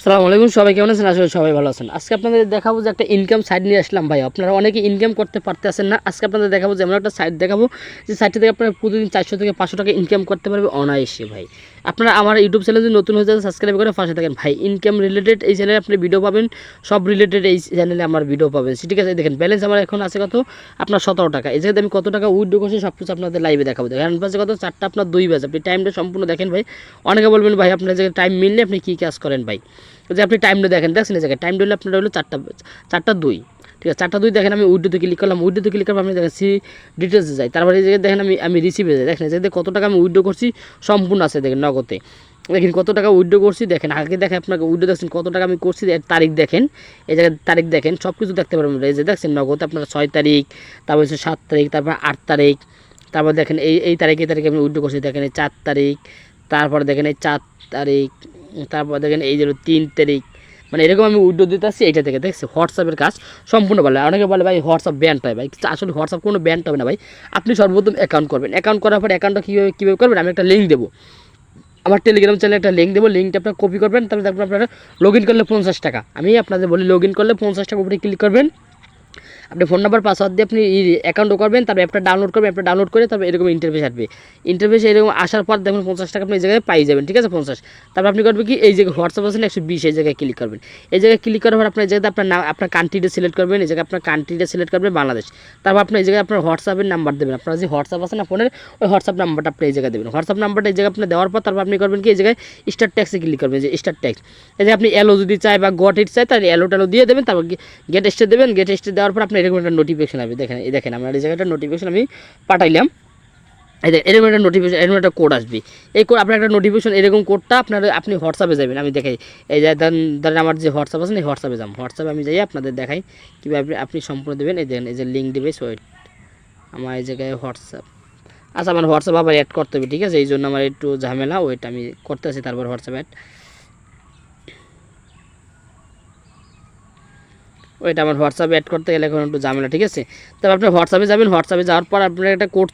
আসসালামু আলাইকুম, সবাই কেমন আছেন? আসলে সবাই ভালো আছেন। আজকে আপনাদের দেখাবো যে একটা ইনকাম সাইট নিয়ে আসলাম ভাই। আপনারা অনেকে ইনকাম করতে পারতেছেন না। আজকে আপনাদের দেখাবো যে এমন একটা সাইট দেখাবো যে সাইটটা থেকে আপনারা প্রতিদিন 400 থেকে 500 টাকা ইনকাম করতে পারবে অনায়াসে ভাই। আপনারা আমার ইউটিউব চ্যানেল যদি নতুন হয়ে যায় সাবস্ক্রাইব করে পাশে থাকেন ভাই। ইনকাম রিলেটেড এই চ্যানেলে আপনি ভিডিও পাবেন, সব রিলেটেড এই চ্যানেলে আমার ভিডিও পাবেন। ঠিক আছে, দেখেন ব্যালেন্স আমার এখন আছে কত, আপনার 17 টাকা। এই জায়গাতে আমি কত টাকা উইথড্র করছি সব কিছু আপনাদের লাইভে দেখাবো। দেখেন পাশে কত, 4টা আপনার 2 বাজে। আপনি টাইমটা সম্পূর্ণ দেখেন ভাই। অনেকে বলবেন ভাই আপনার জায়গায় টাইম মিললে আপনি কী কাজ করেন ভাই। যে আপনি টাইমটা দেখেন এই জায়গায় টাইম হলো আপনার হলো 4টা 2। ঠিক আছে, 4টা 2 দেখেন। আমি উইডোতে ক্লিক করলাম, উইডোতে ক্লিক করলাম, আপনি দেখেন সি ডিটেলসে যাই। তারপরে এই জায়গায় দেখেন আমি রিসিভে যাই। দেখেন এই জায়গায় কত টাকা আমি উইড্রো করছি সম্পূর্ণ আছে দেখেন নগদে। দেখেন কত টাকা উইড্রো করছি দেখেন। আগে দেখেন আপনাকে উইড্রো দেখছেন কত টাকা আমি করছি, তারিখ দেখেন। এই জায়গায় তারিখ দেখেন, সব কিছু দেখতে পারবেন। এই যে দেখছেন নগদ আপনার 6 তারিখ, তারপর হচ্ছে 7 তারিখ, তারপর 8 তারিখ, তারপর দেখেন এই তারিখে আমি উইড্রো করছি। দেখেন এই 4 তারিখ, তারপর দেখেন এই 4 তারিখ, তারপর দেখেন এই যে 3 তারিখ। মানে এরকম আমি উইড্রো দিতে আসছি এইটা থেকে। দেখছি হোয়াটসঅ্যাপের কাজ সম্পূর্ণ ভালো। অনেকে বলে ভাই হোয়াটসঅ্যাপ ব্যান্ড হয় ভাই, আসলে হোয়াটসঅ্যাপ কোনো ব্যান্ড হবে না ভাই। আপনি সর্বপ্রথম অ্যাকাউন্ট করবেন, অ্যাকাউন্ট করার পর অ্যাকাউন্টটা কীভাবে করবেন, আমি একটা লিঙ্ক দেবো। আমার টেলিগ্রাম চ্যানেলে একটা লিঙ্ক দেবো, লিঙ্কটা আপনার কপি করবেন। তারপরে আপনারা লগ ইন করলে 50 টাকা। আমি আপনাদের বলি লগ ইন করলে 50 টাকা উপরে ক্লিক করবেন। আপনি ফোন নাম্বার পাসওয়ার্ড দিয়ে আপনি অ্যাকাউন্টও করবেন। তারপর অ্যাপটা ডাউনলোড করবেন, অ্যাপটা ডাউনলোড করে তারপর এরকম ইন্টারফেস আসবে। ইন্টারফেস এরকম আসার পর দেখুন 50 টাকা আপনি এই জায়গায় পাই যাবেন। ঠিক আছে, 50। তারপর আপনি করবেন কি, এই জায়গায় হোয়াটসঅ্যাপ আছে 120, এই জায়গায় ক্লিক করবেন। এই জায়গায় ক্লিক করার পর আপনার জায়গায় আপনার নাম, আপনার কান্ট্রিটা সিলেক্ট করবেন। এই জায়গায় আপনার কান্ট্রিটা সিলেক্ট করবেন বাংলাদেশ। তারপর আপনি এই জায়গায় আপনার হোয়াটসঅ্যাপের নাম্বার দেবেন। আপনার যে হোয়াটসঅ্যাপ আছে না ফোনের, ওই হোয়াটসঅ্যাপ নাম্বারটা আপনি এই জায়গায় দেবেন। হোয়াটসঅ্যাপ নাম্বারটা এই জায়গায় আপনি দেওয়ার পর তারপর আপনি করবেন কি, এই জায়গায় স্টার ট্যাক্সে ক্লিক করবেন। যে স্টার ট্যাক্স, এই যে আপনি এলো যদি চাই বা গট ইট চাই তাহলে এলো টেলো দিয়ে দেবেন। তারপর গেট স্টে দেবেন। গেট স্টে দেওয়ার পর আপনার এরকম একটা নোটিফিকেশন আসবে। দেখেন আমার এই জায়গাটা নোটিফিকেশন আমি পাঠাইলাম। এরকম একটা নোটিফিকেশন, এরকম একটা কোড আসবে। এই কোড আপনার একটা নোটিফিকেশন, এরকম কোডটা আপনি হোয়াটসঅ্যাপে যাবেন। আমি দেখাই, এই যে ধরেন আমার যে হোয়াটসঅ্যাপ আছে এই হোয়াটসঅ্যাপে যাম। হোয়াটসঅ্যাপে আমি যাই আপনাদের দেখাই কীভাবে আপনি সম্পূর্ণ দেবেন। এই দেখেন এই যে লিঙ্ক দেবে। সো আমার এই জায়গায় হোয়াটসঅ্যাপ, আচ্ছা আমার হোয়াটসঅ্যাপ আবার অ্যাড করতে হবে। ঠিক আছে, এই জন্য আমার একটু ঝামেলা, ওইটা আমি করতে আছি। তারপর হোয়াটসঅ্যাপ অ্যাড, ওইটা আমার হোয়াটসঅ্যাপে অ্যাড করতে গেলে এখন একটু ঝামেলা। ঠিক আছে, তারপর আপনি হোয়াটসঅ্যাপে যাবেন। হোয়াটসঅ্যাপে যাওয়ার পর আপনার একটা কোড,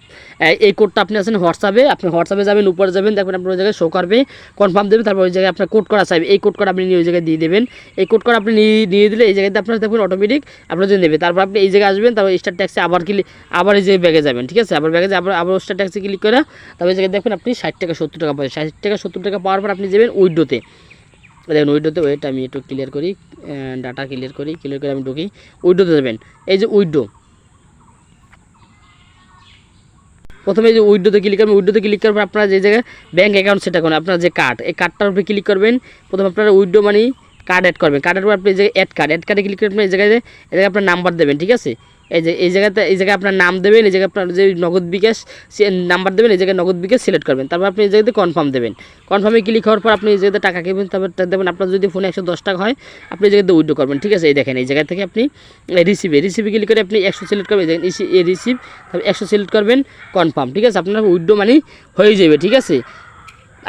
এই কোডটা আপনি আছেন হোয়াটসঅ্যাপে, আপনি হোয়াটসঅ্যাপে যাবেন, উপরে যাবেন, দেখবেন আপনার ওই জায়গায় শো করবে, কনফার্ম দেবেন। তারপর ওই জায়গায় আপনার কোড করা চাইবে, এই কোড আপনি ওই জায়গায় দিয়ে দেবেন। এই কোড আপনি নিয়ে দিলে এই জায়গাতে আপনার দেখবেন অটোমেটিক আপনার যে নেবে। তারপর আপনি এই জায়গায় আসবেন, তারপর স্টার ট্যাক্সে আবার এই যে ব্যাগে যাবেন। ঠিক আছে, আবার ব্যাগে আবার স্টার ট্যাক্সে ক্লিক করে তারপর এই জায়গায় দেখবেন আপনি 60 টাকা 70 টাকা পাবেন। 60 টাকা 70 টাকা পাওয়ার পর আপনি যাবেন উইডোতে। দেখুন উইডোতে, ওয়েট আমি একটু ক্লিয়ার করি, ডাটা ক্লিয়ার করে আমি ঢুকি। উইডোতে যাবেন, এই যে উইডো, প্রথমে এই যে উইডোতে ক্লিক করবেন। উইডোতে ক্লিক করার পর আপনারা যে জায়গায় ব্যাঙ্ক অ্যাকাউন্ট সেটা করেন, আপনার যে কার্ড, এই কার্ডটার উপরে ক্লিক করবেন। প্রথমে আপনারা উইডো মানি কার্ড অ্যাড করবেন। কার্ডের পর আপনি এই জায়গায় অ্যাড কার্ডে ক্লিক করবেন। এই জায়গায় আপনার নাম্বার দেবেন। ঠিক আছে, এই জায়গায় আপনার নাম দেবেন। এই জায়গায় আপনার যে নগদ বিকাশ নাম্বার দেবেন। এই জায়গায় নগদ বিকাশ সিলেক্ট করবেন। তারপর আপনি এই জায়গাতে কনফার্ম দেবেন। কনফার্মে ক্লিক হওয়ার পর আপনি এই জায়গাতে টাকা খেবেন। তারপর দেবেন, আপনার যদি ফোনে 110 টাকা হয় আপনি এই জায়গাতে উইড্রো করবেন। ঠিক আছে, এই দেখেন এই জায়গা থেকে আপনি রিসিভে ক্লিক করে আপনি 100 সিলেক্ট করবেন। দেখেন রিসিভ, তারপর 100 সিলেক্ট করবেন, কনফার্ম। ঠিক আছে, আপনার উইড্রো মানি হয়ে যাবে। ঠিক আছে,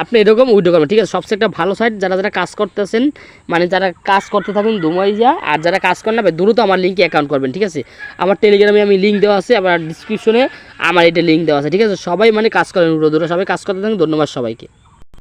আপনি এরকম উইড্রো করবেন। ঠিক আছে, সবচেয়ে একটা ভালো সাইট, যারা কাজ করতেছেন, মানে যারা কাজ করতে থাকুন দুমাইয়া, আর যারা কাজ করেন না ভাই দ্রুত আমার লিঙ্কে অ্যাকাউন্ট করবেন। ঠিক আছে, আমার টেলিগ্রামে আমি লিঙ্ক দেওয়া আছে, আবার ডিসক্রিপশনে আমার এটা লিঙ্ক দেওয়া আছে। ঠিক আছে, সবাই মানে কাজ করেন, সবাই কাজ করতে থাকুন। ধন্যবাদ সবাইকে।